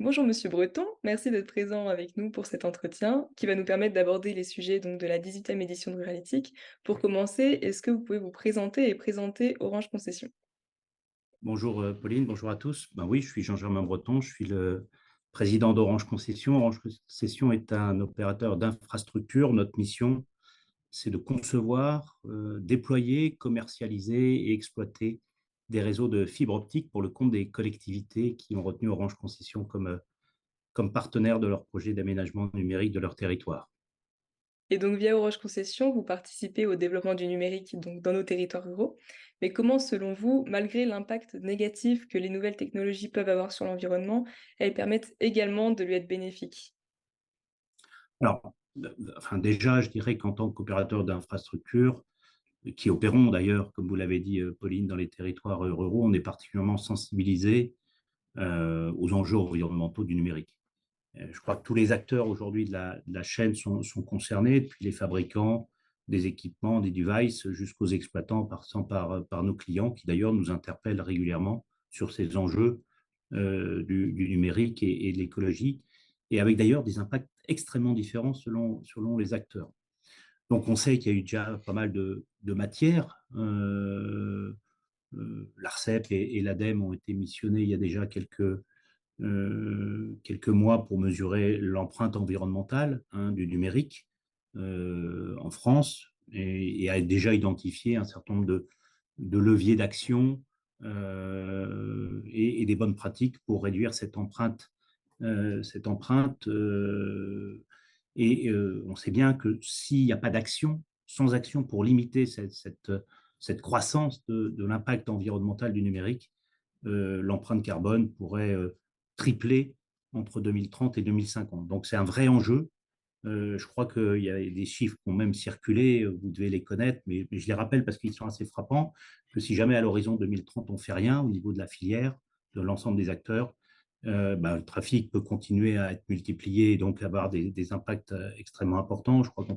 Bonjour Monsieur Breton, merci d'être présent avec nous pour cet entretien qui va nous permettre d'aborder les sujets de la 18e édition de Ruralytique. Pour commencer, est-ce que vous pouvez vous présenter et présenter Orange Concession? Bonjour Pauline, bonjour à tous. Ben oui, je suis Jean-Germain Breton, je suis le président d'Orange Concession. Orange Concession est un opérateur d'infrastructure. Notre mission, c'est de concevoir, déployer, commercialiser et exploiter des réseaux de fibre optique pour le compte des collectivités qui ont retenu Orange Concession comme partenaire de leur projet d'aménagement numérique de leur territoire. Et donc via Orange Concession, vous participez au développement du numérique dans nos territoires ruraux. Mais comment, selon vous, malgré l'impact négatif que les nouvelles technologies peuvent avoir sur l'environnement, elles permettent également de lui être bénéfiques? Alors, enfin, déjà, je dirais qu'en tant qu'opérateur d'infrastructure, qui opérons d'ailleurs, comme vous l'avez dit, Pauline, dans les territoires ruraux, on est particulièrement sensibilisé aux enjeux environnementaux du numérique. Je crois que tous les acteurs aujourd'hui de la chaîne sont concernés, depuis les fabricants des équipements, des devices, jusqu'aux exploitants, passant par nos clients, qui d'ailleurs nous interpellent régulièrement sur ces enjeux du numérique et de l'écologie, et avec d'ailleurs des impacts extrêmement différents selon les acteurs. Donc on sait qu'il y a eu déjà pas mal de matières. L'ARCEP et l'ADEME ont été missionnés il y a déjà quelques mois pour mesurer l'empreinte environnementale, du numérique en France, et a déjà identifié un certain nombre de leviers d'action et des bonnes pratiques pour réduire cette empreinte. On sait bien que s'il n'y a pas d'action, sans action pour limiter cette croissance de l'impact environnemental du numérique, l'empreinte carbone pourrait tripler entre 2030 et 2050. Donc c'est un vrai enjeu. Je crois qu'il y a des chiffres qui ont même circulé, vous devez les connaître, mais je les rappelle parce qu'ils sont assez frappants, que si jamais à l'horizon 2030 on ne fait rien au niveau de la filière, de l'ensemble des acteurs, le trafic peut continuer à être multiplié et donc avoir des impacts extrêmement importants. Je crois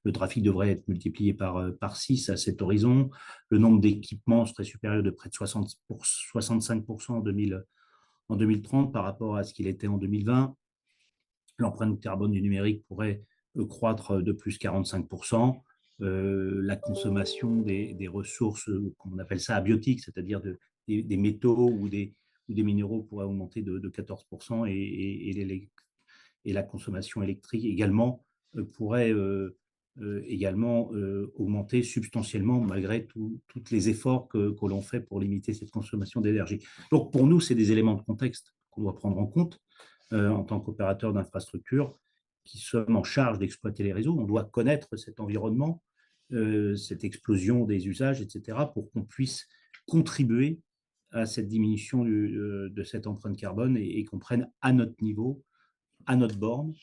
le trafic devrait être multiplié par 6 à cet horizon. Le nombre d'équipements serait supérieur de près de 65% en 2030 par rapport à ce qu'il était en 2020. L'empreinte carbone du numérique pourrait croître de plus 45%. La consommation des ressources, qu'on appelle ça abiotiques, c'est-à-dire des métaux ou des minéraux, pourrait augmenter de 14%, et la consommation électrique également pourrait également augmenter substantiellement malgré tous les efforts que l'on fait pour limiter cette consommation d'énergie. Donc pour nous, c'est des éléments de contexte qu'on doit prendre en compte en tant qu'opérateur d'infrastructure qui sommes en charge d'exploiter les réseaux. On doit connaître cet environnement, cette explosion des usages, etc., pour qu'on puisse contribuer à cette diminution de cette empreinte carbone et qu'on prenne à notre niveau, à notre borne,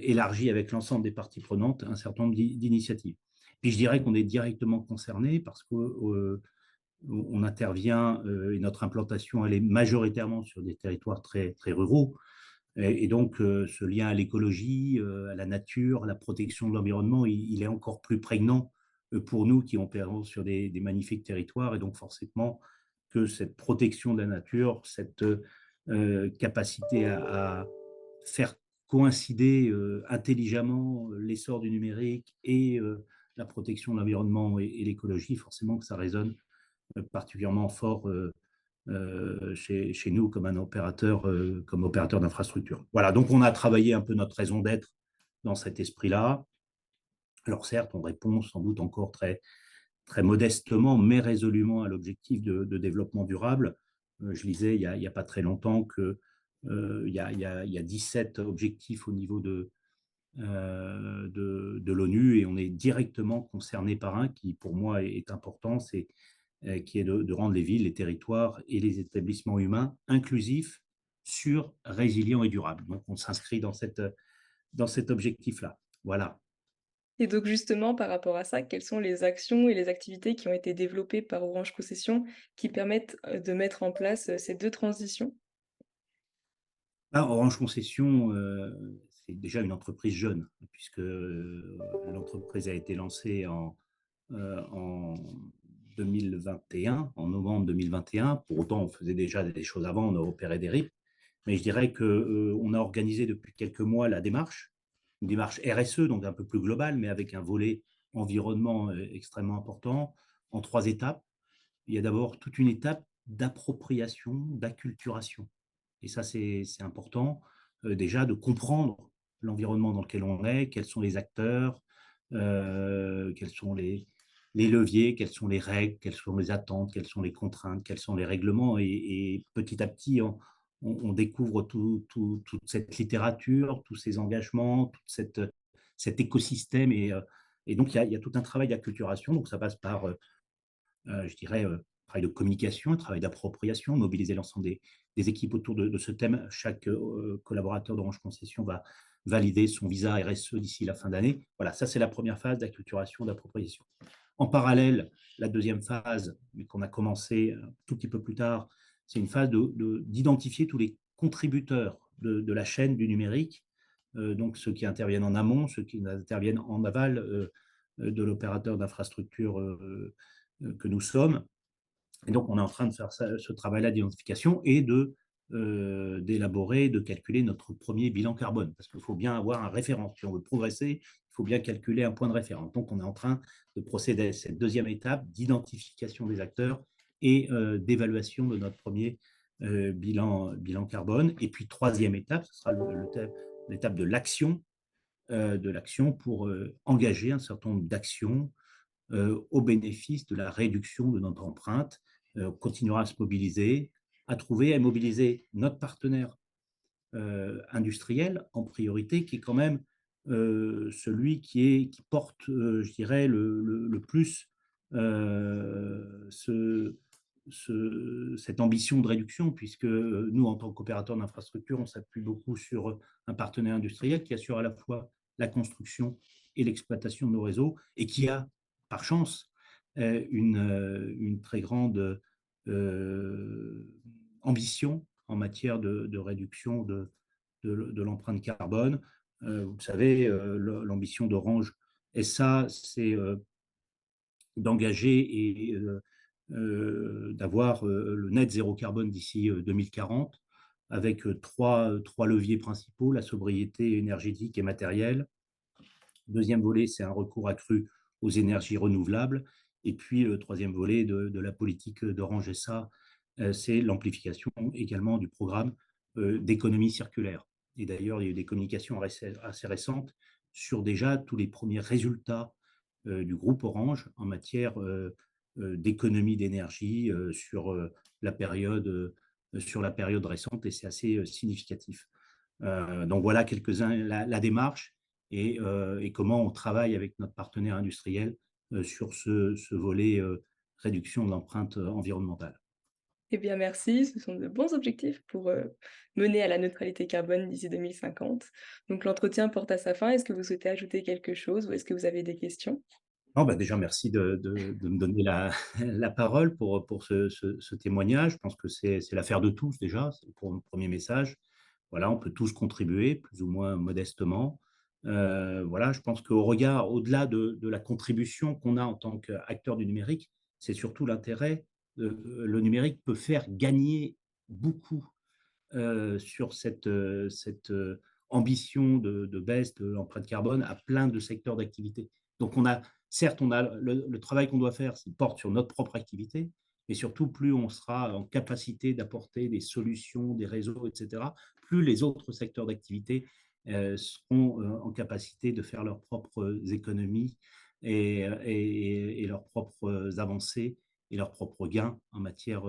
élargie avec l'ensemble des parties prenantes, un certain nombre d'initiatives. Puis je dirais qu'on est directement concerné parce qu'on intervient et notre implantation, elle est majoritairement sur des territoires très, très ruraux. Et donc, ce lien à l'écologie, à la nature, à la protection de l'environnement, il est encore plus prégnant pour nous qui opérons sur des magnifiques territoires. Et donc, forcément, que cette protection de la nature, cette capacité à faire coïncider intelligemment l'essor du numérique et la protection de l'environnement et l'écologie, forcément que ça résonne particulièrement fort chez nous comme opérateur d'infrastructure. Voilà, donc on a travaillé un peu notre raison d'être dans cet esprit-là. Alors certes, on répond sans doute encore très, très modestement, mais résolument à l'objectif de développement durable. Je lisais il y a pas très longtemps que il y a 17 objectifs au niveau de l'ONU, et on est directement concerné par un qui, pour moi, est important, qui est de rendre les villes, les territoires et les établissements humains inclusifs, sûrs, résilients et durables. Donc, on s'inscrit dans cet objectif-là. Voilà. Et donc justement, par rapport à ça, quelles sont les actions et les activités qui ont été développées par Orange Concession qui permettent de mettre en place ces deux transitions? Là, Orange Concession, c'est déjà une entreprise jeune, puisque l'entreprise a été lancée en 2021, en novembre 2021. Pour autant, on faisait déjà des choses avant, on a opéré des RIP. Mais je dirais qu'on a organisé depuis quelques mois la démarche, une démarche RSE, donc un peu plus globale, mais avec un volet environnement extrêmement important, en 3 étapes. Il y a d'abord toute une étape d'appropriation, d'acculturation. Et ça, c'est important, déjà de comprendre l'environnement dans lequel on est, quels sont les acteurs, quels sont les leviers, quelles sont les règles, quelles sont les attentes, quelles sont les contraintes, quels sont les règlements. Et petit à petit, on découvre toute cette littérature, tous ces engagements, cet écosystème. Et donc, il y a tout un travail d'acculturation. Donc, ça passe par je dirais, travail de communication, travail d'appropriation, mobiliser l'ensemble des équipes autour de ce thème. Chaque collaborateur d'Orange Concession va valider son visa RSE d'ici la fin d'année. Voilà, ça c'est la première phase d'acculturation, d'appropriation. En parallèle, la deuxième phase, mais qu'on a commencé un tout petit peu plus tard, c'est une phase d'identifier tous les contributeurs de la chaîne du numérique, donc ceux qui interviennent en amont, ceux qui interviennent en aval de l'opérateur d'infrastructure que nous sommes. Et donc, on est en train de faire ce travail-là d'identification et d'élaborer, de calculer notre premier bilan carbone. Parce qu'il faut bien avoir un référent. Si on veut progresser, il faut bien calculer un point de référence. Donc, on est en train de procéder à cette deuxième étape d'identification des acteurs et d'évaluation de notre premier bilan carbone. Et puis, troisième étape, ce sera l'étape de l'action pour engager un certain nombre d'actions au bénéfice de la réduction de notre empreinte. On continuera à se mobiliser, à trouver, à mobiliser notre partenaire industriel en priorité, qui est quand même celui qui porte, je dirais, le plus cette ambition de réduction, puisque nous, en tant qu'opérateur d'infrastructure, on s'appuie beaucoup sur un partenaire industriel qui assure à la fois la construction et l'exploitation de nos réseaux et qui a, par chance, une très grande ambition en matière de réduction de l'empreinte carbone. Vous le savez, l'ambition d'Orange SA, c'est d'engager et d'avoir le net zéro carbone d'ici 2040, avec trois leviers principaux, la sobriété énergétique et matérielle. Deuxième volet, c'est un recours accru aux énergies renouvelables. Et puis, le troisième volet de la politique d'Orange SA, c'est l'amplification également du programme d'économie circulaire. Et d'ailleurs, il y a eu des communications assez récentes sur déjà tous les premiers résultats du groupe Orange en matière d'économie d'énergie sur la période récente, et c'est assez significatif. Donc voilà quelques-uns la démarche et comment on travaille avec notre partenaire industriel sur ce volet réduction de l'empreinte environnementale. Eh bien, merci, ce sont de bons objectifs pour, mener à la neutralité carbone d'ici 2050. Donc l'entretien porte à sa fin. Est-ce que vous souhaitez ajouter quelque chose ou est-ce que vous avez des questions? Non, bah, déjà, merci de me donner la parole pour ce témoignage. Je pense que c'est l'affaire de tous déjà, c'est pour mon premier message. Voilà, on peut tous contribuer, plus ou moins modestement. Voilà, je pense qu'au regard, au-delà de la contribution qu'on a en tant qu'acteur du numérique, c'est surtout l'intérêt. Le numérique peut faire gagner beaucoup sur cette ambition de baisse de l'empreinte carbone à plein de secteurs d'activité. Donc certes, on a le travail qu'on doit faire, c'est porte sur notre propre activité, mais surtout, plus on sera en capacité d'apporter des solutions, des réseaux, et cetera, plus les autres secteurs d'activité seront en capacité de faire leurs propres économies et leurs propres avancées et leurs propres gains en matière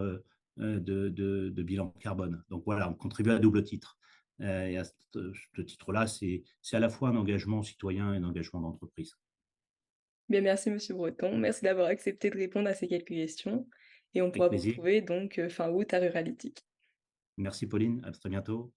de bilan carbone. Donc voilà, on contribue à double titre. Et à ce titre-là, c'est à la fois un engagement citoyen et un engagement d'entreprise. Bien, merci monsieur Breton. Merci d'avoir accepté de répondre à ces quelques questions et on Avec pourra vous plaisir. retrouver donc, fin août à Ruralytique. Merci Pauline, à très bientôt.